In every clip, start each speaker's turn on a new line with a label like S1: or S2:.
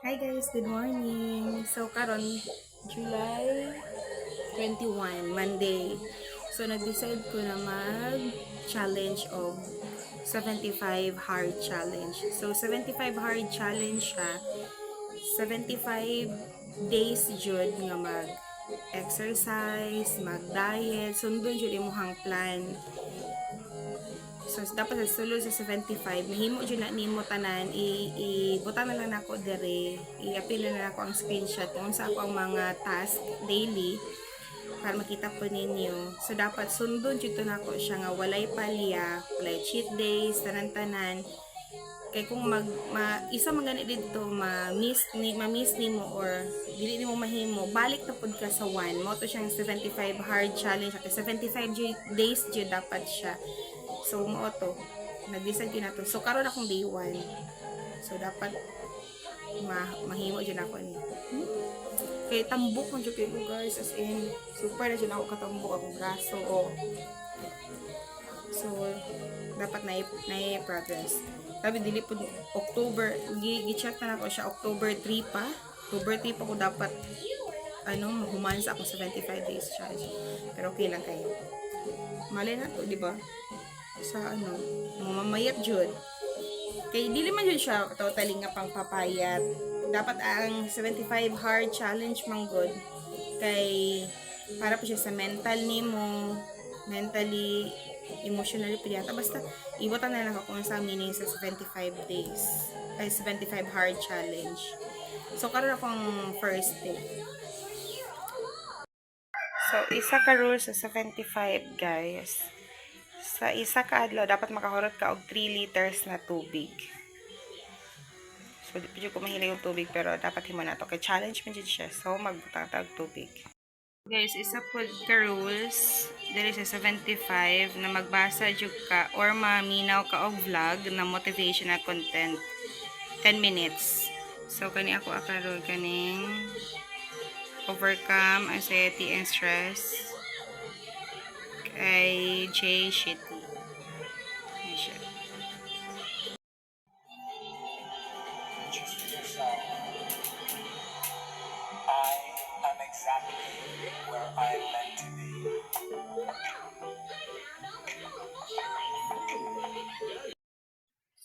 S1: Hi guys, good morning. So karon July 21, Monday. So nag-decide ko na mag-challenge of 75 hard challenge. So 75 hard challenge siya. 75 days jud nga mag exercise, mag-diet, sundon jud imong plan. So dapat sa sulod sa 75 mahimo jud na nimo tanan ibutang na lang nako dire, i-apil na nako ang screenshot kung sa ako ang mga task daily para makita po ninyo. So dapat sundon jud to nako siya nga walay palya, walay cheat days, tanan-tanan. Kay kung isa magani dito ma-miss nimo or dili nimo mahimo, balik na pud ka sa 1. Mo to siyang 75 hard challenge. Okay, 75 days jud dapat siya. So mo to nag-decide ko na to. So karon akong day 1. So dapat mahimo jud ako ni. Kay tambok man jud ko guys, as in super na jud ako katambok akong braso o. So dapat na progress. Sabi dili po October, gi-check na ako siya October 3 pa. October 3 pa ko dapat human sa akong 75 days challenge. Pero okay lang kayo. Mali na to, di ba? Sa mamayat jud. Kay dili man jud siya totally nga pang papayat. Dapat ang 75 hard challenge man good kay para po siya sa mental nimo, mentally, emotionally po yata. Basta ibutan na lang ako kung sa meaning sa 75 days ay 75 hard challenge. So karon akong first day. So isa ka rule sa 75 guys. Sa isa ka adlaw dapat makahurot ka og 3 liters na tubig. So di ko mahila yung tubig pero dapat himo na to kay challenge man jud siya. So magbutang ta og tubig. Guys, isa po ka rules diri sa 75 na magbasa jud ka or maminaw ka og vlog na motivational content 10 minutes. So kani ako akarol kaning overcome anxiety and stress kay Jay Shitty.
S2: I am exactly where I'm meant to be.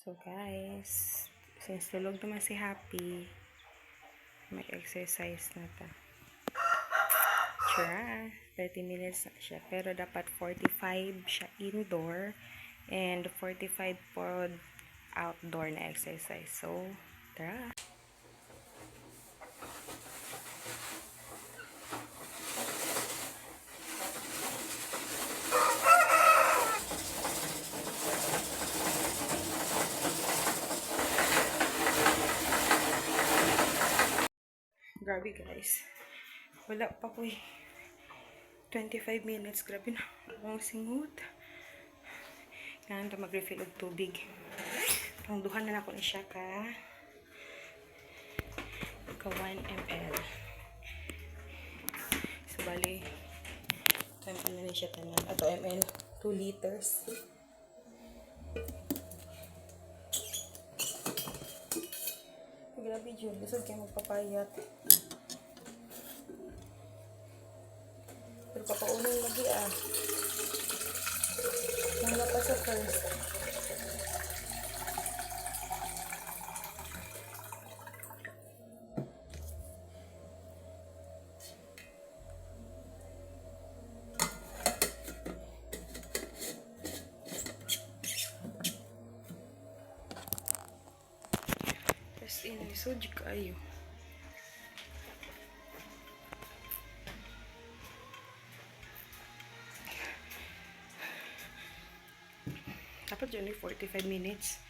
S1: So guys, since tulog naman si Happy, mag-exercise na ta. Sure, 30 minutes na siya. Pero dapat 45 siya indoor and 45 pod outdoor na exercise. So, tara! Grabe guys. Wala pa ko 25 minutes. Grabe na. Ang singot. Kailangan na mag-refill og tubig. Pangduhan na ako ni siya ka 1 ml. So, bali 2 ml na siya tanan. 2 ml. 2 liters. Grabe dyan. Lisod kayo magpapayat. Pero papaunong lagi Wala pa sa first. Tapos inisod kayo. Dapat yun 45 minutes.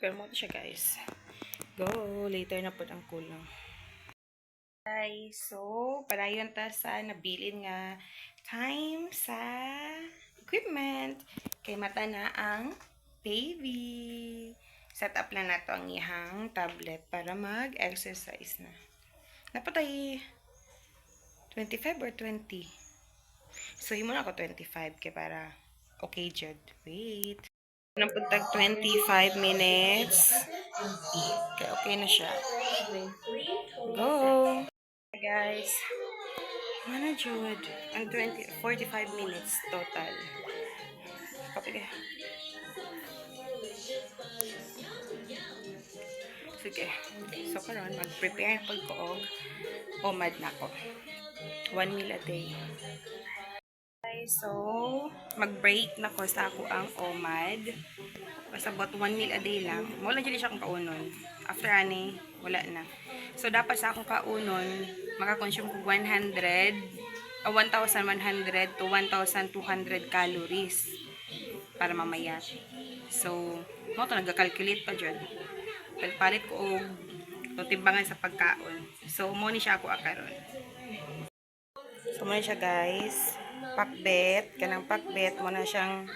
S1: Pero mo siya guys. Go! Later na po ang kulang. Guys, so padayon ta sa nabilin nga time sa equipment. Kay mata na ang baby. Set up na nato ang ihang tablet para mag-exercise na. Napatay 25 or 20. So, himo na ako 25 kay para Okay, Jed. Wait. Napuntag 25 minutes. Okay, okay na siya. Go! Guys. Ano, Jude? Ang 45 minutes total. Kapag sige. So, karon mag-prepare na ko og OMAD na ko. 1 meal a day. Okay, so, mag-break na ko sa ako ang OMAD. Basta about 1 meal a day lang. Wala dyan siya akong kaunon. After ani, wala na. So, dapat sa akong kaunon, makakonsume ko 1,100 to 1,200 calories para mamaya. So, mo to nagka-calculate pa dyan. Palit ko og timbangan sa pagkaon. So, mo ni siya ako akaron. So, mo na siya guys. Pakbet. Kanang pakbet. Mo na siyang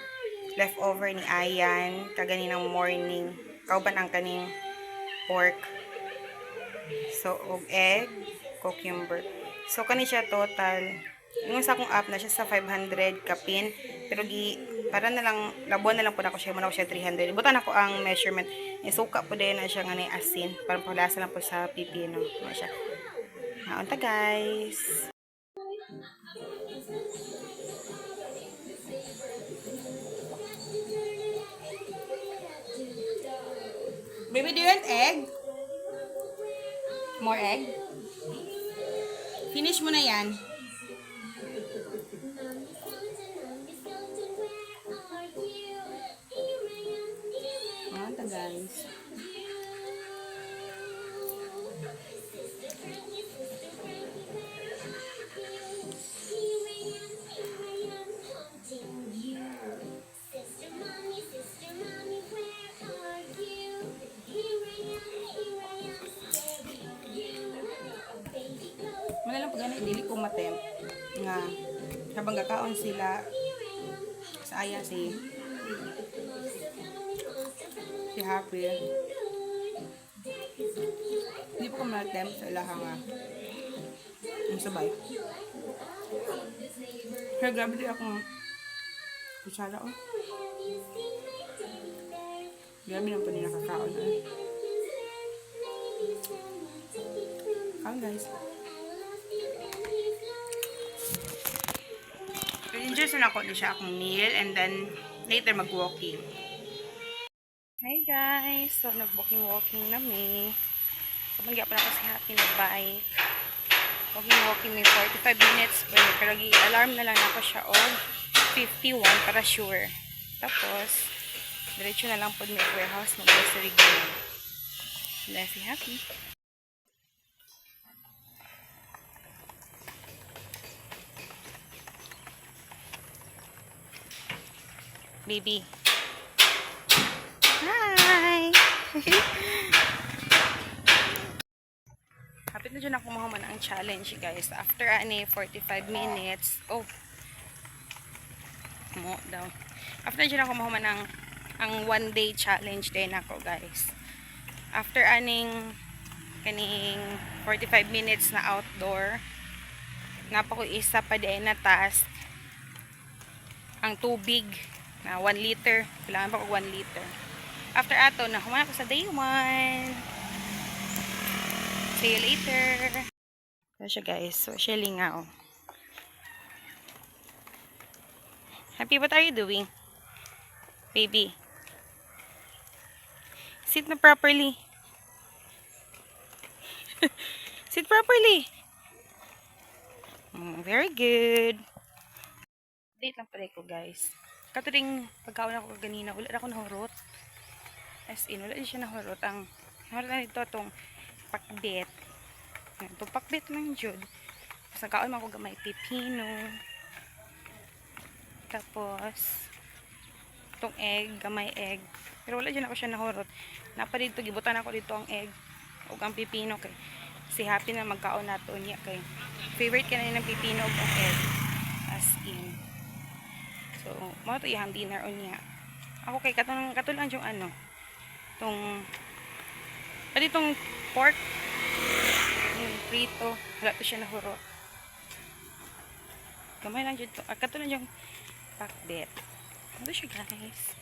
S1: leftover ni Ayan. Kaganinang morning. Kauban ang kaning pork. So, og egg. Cucumber. So, kani siya total. Yung sa akong app na siya sa 500 kapin. Pero para na lang, labuan na lang po na ko siya. Muna ko siya 300. Ibutan ako ang measurement. Isuka po din na siya nga ni asin. Para palasa lang po sa pipino. Ano siya. Naunta guys. Baby, do you want egg? More egg? Finish mo na yan. Ito guys. Malalang pag ganit, dili ko matem nga habang gakaon sila sa aya si Happy. Hindi po ko matem sa ilaha nga ang sabay. Kaya grabe din akong kutsara oh. Grabe lang po din nakakaon eh. Kaon guys. Just na ako siya akong meal and then later mag-walking. Hi guys! So nag-walking na mi. Kapag pa na ako si Happy na bike. Walking may 45 minutes pero alarm na lang ako siya o 51 para sure. Tapos diretso na lang po may warehouse mag-grocery game. Let's see Happy. Baby. Hi! Hapit na dyan ako mahuman ang challenge guys. After 45 minutes. Oh. Mo down. After na dyan ako mahuman ang 1 day challenge din ako guys. After kaning 45 minutes na outdoor. Napa ko isa pa din na task. Ang tubig. Na 1 liter. Kailangan pa ko 1 liter. After ato, nakuha ako sa day 1. See you later. So siya guys. So siya lingaw. Happy, what are you doing? Baby. Sit na properly. Sit properly. Very good. Update lang pala ko guys. Katuring pagkaon ako kanina, wala na ako nahurot. As in, wala din siya nahurot. Ang nahurot na dito itong pakbet. Itong pakbet lang jud. Tapos nagkaon man ako gamay pipino. Tapos itong egg, gamay egg. Pero wala din ako siya nahurot. Napa dito, gibutan ako dito ang egg. O ang pipino kay si Happy na magkaon nato niya kay favorite ka na ng pipino o ang egg. As in. So, mga ito yung dinner o niya. Ako kay katulang yung itong pork, yung prito, wala to siya nahurot. Gamay lang dyan to. Katulang yung pakbet. Ito siya guys.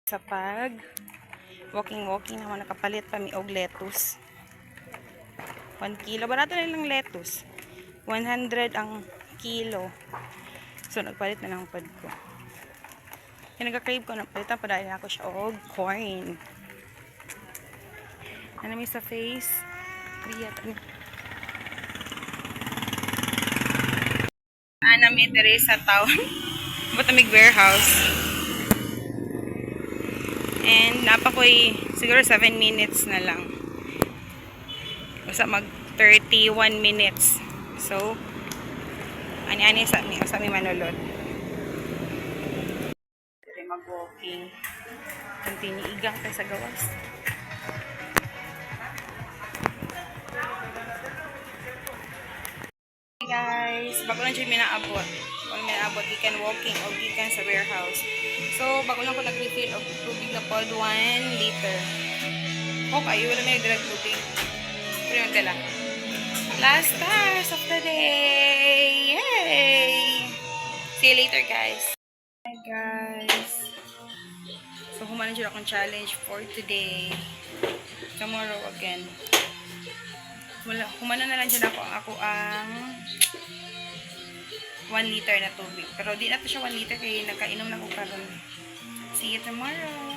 S1: Sa pag walking naman nakapalit pa mi og lettuce. 1 kilo. Barato na lang lettuce. 100 ang kilo. So nagpalit na lang pad ko. Kaya nagka-crave ko, napalitan pa dahil ako siya og corn. Ano may sa face? Kriyat. Ana may dere sa town. Batamig warehouse. And napakoy siguro 7 minutes na lang. Basta mag 31 minutes. So, ani-ani sa mi manulod. Dere mag-walking. Continue igang kay sa gawas. Hey guys, bago lang siya minaabot. Kung minaabot, gikan walking o gikan sa warehouse. So, bago lang ko nag-refill og tubig na pod 1 liter. Okay, wala may drag tubig. Pero yung dala. Last task of the day! Yay! See you later, guys. Hi, guys. So, humanan siya akong challenge for today. Tomorrow again. Humanan na lang siya ako ang 1 liter na tubig. Pero di na to siya 1 liter kaya nagkainom na ko karon. See you tomorrow!